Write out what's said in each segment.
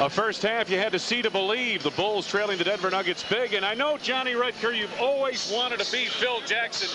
A first half you had to see to believe. The Bulls trailing the Denver Nuggets big. And I know, Johnny Redker, you've always wanted to beat Phil Jackson,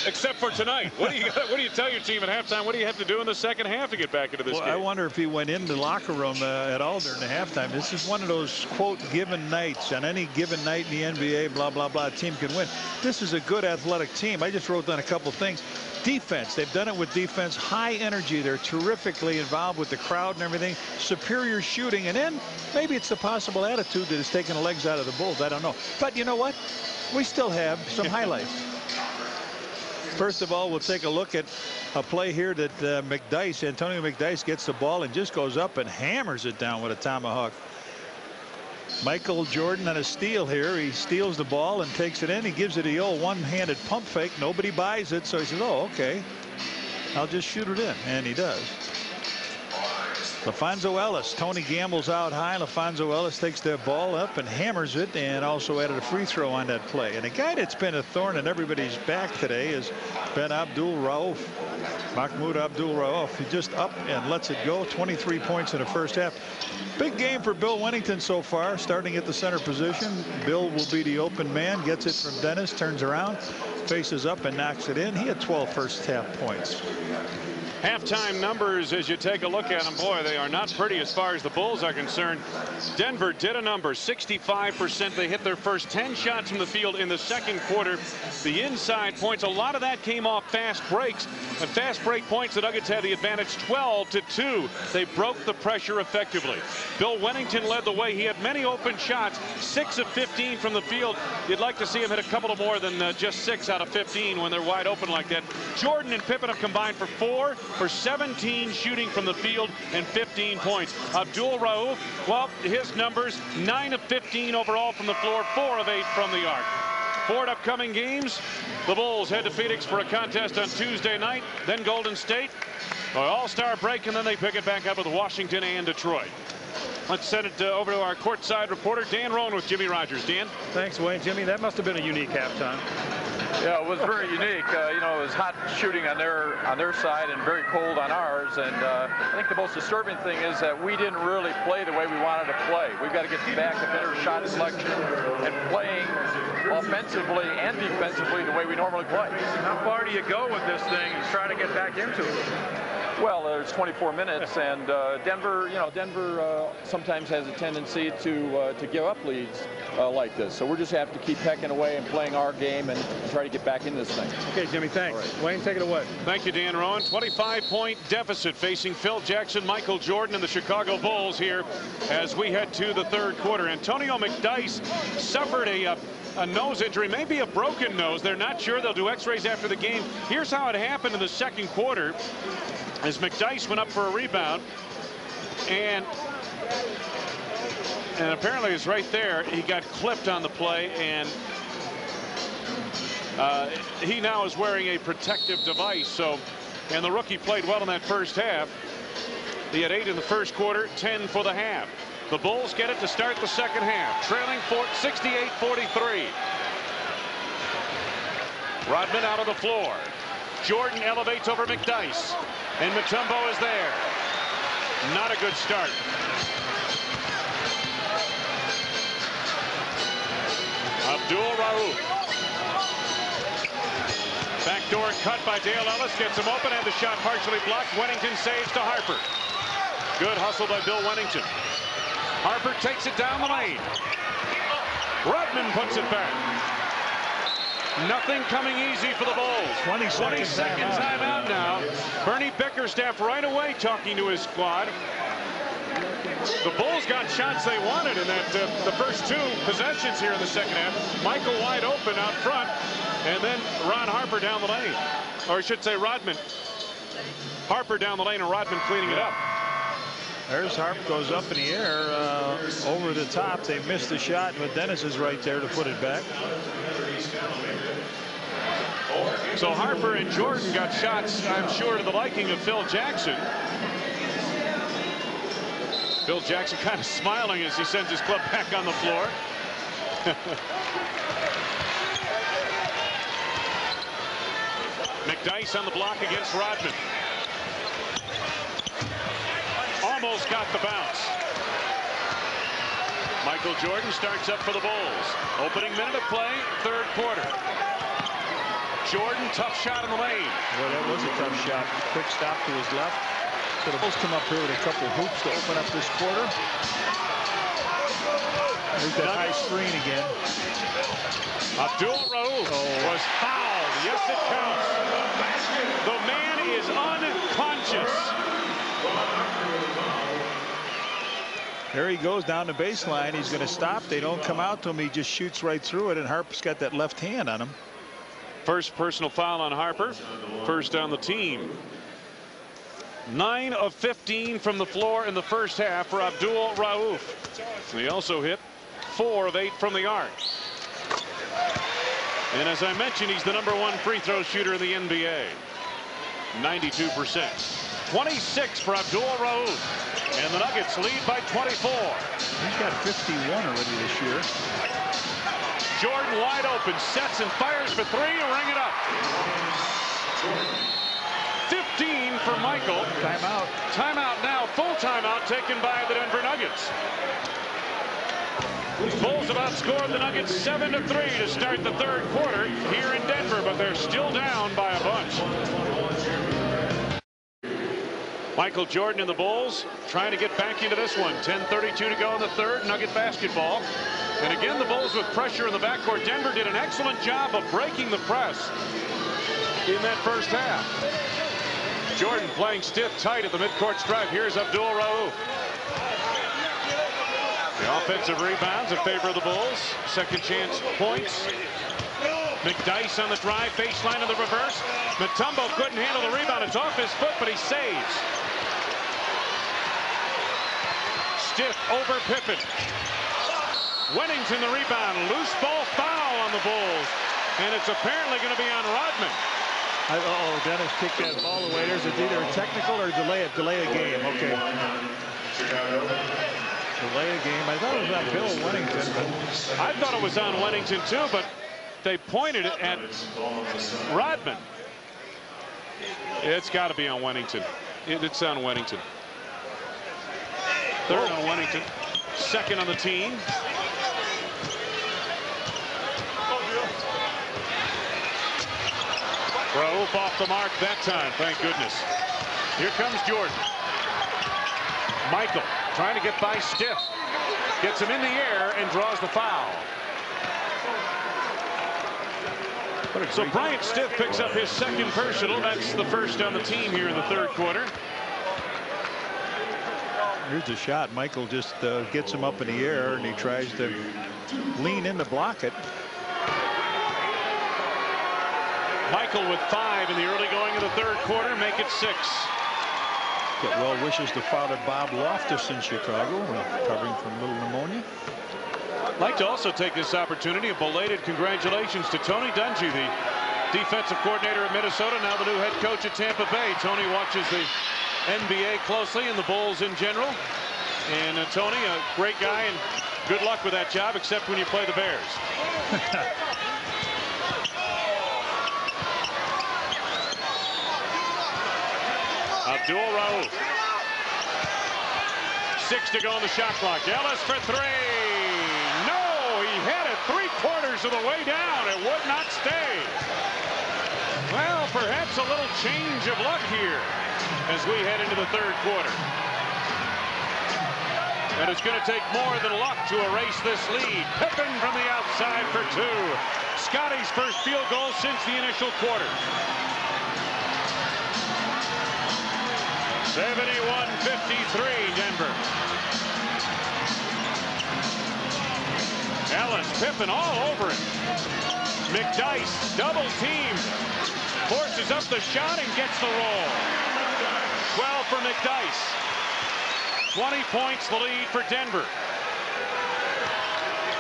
except for tonight. What do you tell your team at halftime? What do you have to do in the second half to get back into this game? I wonder if he went in the locker room at all during the halftime. This is one of those, quote, given nights. On any given night in the NBA, blah, blah, blah, a team can win. This is a good athletic team. I just wrote down a couple things. Defense, they've done it with defense. High energy. They're terrifically involved with the crowd and everything. Superior shooting. And then maybe it's the possible attitude that has taken the legs out of the Bulls. I don't know. But you know what? We still have some highlights. First of all, we'll take a look at a play here that Antonio McDyess gets the ball and just goes up and hammers it down with a tomahawk. Michael Jordan on a steal here. He steals the ball and takes it in. He gives it the old one-handed pump fake. Nobody buys it, so he says, oh, okay, I'll just shoot it in. And he does. LaFonso Ellis. Tony gambles out high. LaFonso Ellis takes that ball up and hammers it, and also added a free throw on that play. And a guy that's been a thorn in everybody's back today has been Abdul Rauf. Mahmoud Abdul Rauf. He just up and lets it go. 23 points in the first half. Big game for Bill Wennington so far, starting at the center position. Bill will be the open man, gets it from Dennis, turns around, faces up and knocks it in. He had 12 first half points. Halftime numbers, as you take a look at them, boy, they are not pretty as far as the Bulls are concerned. Denver did a number, 65%. They hit their first 10 shots from the field in the second quarter. The inside points, a lot of that came off fast breaks. And fast break points, the Nuggets had the advantage 12-2. They broke the pressure effectively. Bill Wennington led the way. He had many open shots, 6 of 15 from the field. You'd like to see him hit a couple of more than just 6 out of 15 when they're wide open like that. Jordan and Pippen have combined for 4 for 17 shooting from the field and 15 points. Abdul Rauf, well, his numbers 9 of 15 overall from the floor, 4 of 8 from the arc. For upcoming games, the Bulls head to Phoenix for a contest on Tuesday night, then Golden State, an all-star break, and then they pick it back up with Washington and Detroit. Let's send it over to our courtside reporter, Dan Roan, with Jimmy Rogers. Dan? Thanks, Wayne. Jimmy, that must have been a unique halftime. Yeah, it was very unique. You know, it was hot shooting on their side and very cold on ours. And I think the most disturbing thing is that we didn't really play the way we wanted to play. We've got to get back to better shot selection and playing offensively and defensively the way we normally play. How far do you go with this thing and try to get back into it? Well, there's 24 minutes, and Denver sometimes has a tendency to give up leads like this. So we're just have to keep pecking away and playing our game and try to get back in this thing. Okay, Jimmy, thanks. Right. Wayne, take it away. Thank you, Dan Roan. 25-point deficit facing Phil Jackson, Michael Jordan, and the Chicago Bulls here as we head to the third quarter. Antonio McDyess suffered a nose injury, maybe a broken nose. They're not sure. They'll do x-rays after the game. Here's how it happened in the second quarter. As McDyess went up for a rebound, and apparently it's right there. He got clipped on the play, and he now is wearing a protective device. So, and the rookie played well in that first half. He had 8 in the first quarter, 10 for the half. The Bulls get it to start the second half, trailing 68-43. Rodman out of the floor. Jordan elevates over McDyess, and Mutombo is there. Not a good start. Abdul Rauf. Backdoor cut by Dale Ellis, gets him open, and the shot partially blocked. Wennington saves to Harper. Good hustle by Bill Wennington. Harper takes it down the lane. Rodman puts it back. Nothing coming easy for the Bulls. 20 seconds timeout now. Bernie Bickerstaff right away talking to his squad. The Bulls got shots they wanted in that the first 2 possessions here in the second half. Michael wide open out front, and then Ron Harper down the lane. Or I should say Rodman. Harper down the lane and Rodman cleaning it up. There's Harp, goes up in the air over the top. They missed the shot, but Dennis is right there to put it back. So Harper and Jordan got shots, I'm sure, to the liking of Phil Jackson. Phil Jackson kind of smiling as he sends his club back on the floor. McDyess on the block against Rodman. Almost got the bounce. Michael Jordan starts up for the Bulls. Opening minute of play, third quarter. Jordan, tough shot in the lane. Well, that was a tough shot. Quick stop to his left. So the Bulls come up here with a couple of hoops to open up this quarter. There's that high screen again. Abdul Rauf was fouled. Yes, it counts. The man is unconscious. There he goes down the baseline. He's going to stop. They don't come out to him. He just shoots right through it, and Harper's got that left hand on him. First personal foul on Harper. First on the team. 9 of 15 from the floor in the first half for Abdul Rauf. He also hit 4 of 8 from the arc. And as I mentioned, he's the #1 free throw shooter in the NBA. 92%. 26 for Abdul Rauf. And the Nuggets lead by 24. He's got 51 already this year. Jordan wide open, sets and fires for 3 to ring it up. 15 for Michael. Timeout. Timeout now, full timeout taken by the Denver Nuggets. Bulls have outscored the Nuggets 7-3 to start the third quarter here in Denver, but they're still down by a bunch. Michael Jordan and the Bulls trying to get back into this one. 10:32 to go in the third. Nugget basketball. And again, the Bulls with pressure in the backcourt. Denver did an excellent job of breaking the press in that first half. Jordan playing stiff tight at the midcourt stripe. Here's Abdul Rauf. The offensive rebounds in favor of the Bulls. Second chance points. McDyess on the drive, baseline of the reverse. Mutombo couldn't handle the rebound. It's off his foot, but he saves. Stiff over Pippen. Wennington the rebound. Loose ball foul on the Bulls. And it's apparently going to be on Rodman. Uh-oh, Dennis kicked that ball away. There's either a technical or delay a game. Okay. Delay a game. I thought it was on Bill Wennington. But I thought it was on Wennington too, but they pointed it at Rodman. It's got to be on Wennington. It's on Wennington. Third on Wennington. Second on the team. Rauf off the mark that time, thank goodness. Here comes Jordan. Michael trying to get by Stiff. Gets him in the air and draws the foul. So Bryant Stiff picks up his second personal. That's the first on the team here in the third quarter. Here's a shot. Michael just gets him up in the air, and he tries to lean in to block it. Michael with 5 in the early going of the third quarter, make it 6. Get well wishes to Father Bob Loftus in Chicago, recovering from a little pneumonia. I'd like to also take this opportunity of belated congratulations to Tony Dungy, the defensive coordinator at Minnesota, now the new head coach at Tampa Bay. Tony watches the NBA closely and the Bulls in general. And Tony, a great guy, and good luck with that job, except when you play the Bears. Abdul Rauf. 6 to go on the shot clock. Ellis for 3. No, he had it 3/4 of the way down. It would not stay. Well, perhaps a little change of luck here as we head into the third quarter. And it's going to take more than luck to erase this lead. Pippen from the outside for 2. Scotty's first field goal since the initial quarter. 71-53 Denver. Ellis, Pippen all over it. McDyess double teamed. Forces up the shot and gets the roll. 12 for McDyess. 20 points the lead for Denver.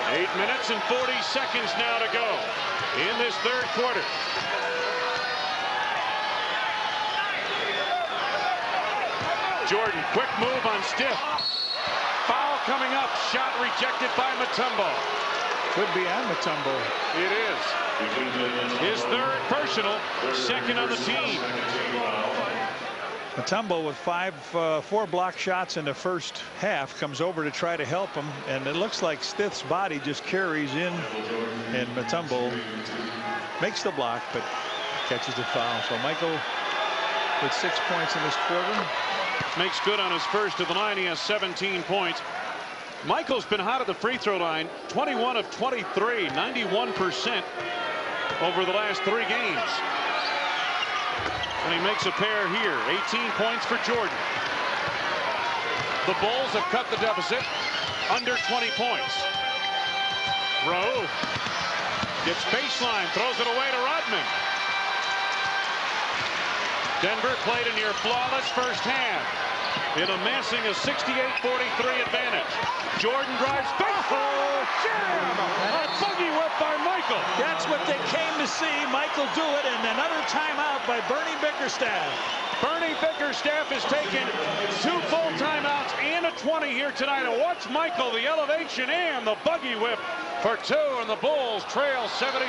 8 minutes and 40 seconds now to go in this third quarter. Jordan, quick move on Stiff. Foul coming up. Shot rejected by Mutombo. Could be on Mutombo. It is. His third personal, second on the team. Mutombo with 4 block shots in the first half comes over to try to help him, and it looks like Stith's body just carries in, and Mutombo makes the block but catches the foul. So Michael with 6 points in this quarter. Makes good on his first of the night. He has 17 points. Michael's been hot at the free throw line, 21 of 23, 91% over the last 3 games. And he makes a pair here. 18 points for Jordan. The Bulls have cut the deficit under 20 points. Rowe gets baseline, throws it away to Rodman. Denver played a near flawless first half in amassing a 68-43 advantage. Jordan drives back. Oh, jam! A buggy whip by Michael. That's what they came to see Michael do it, and another timeout by Bernie Bickerstaff. Bernie Bickerstaff has taken 2 full timeouts and a 20 here tonight. And watch Michael, the elevation and the buggy whip for 2, and the Bulls trail 73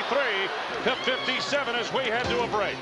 to 57 as we head to a break.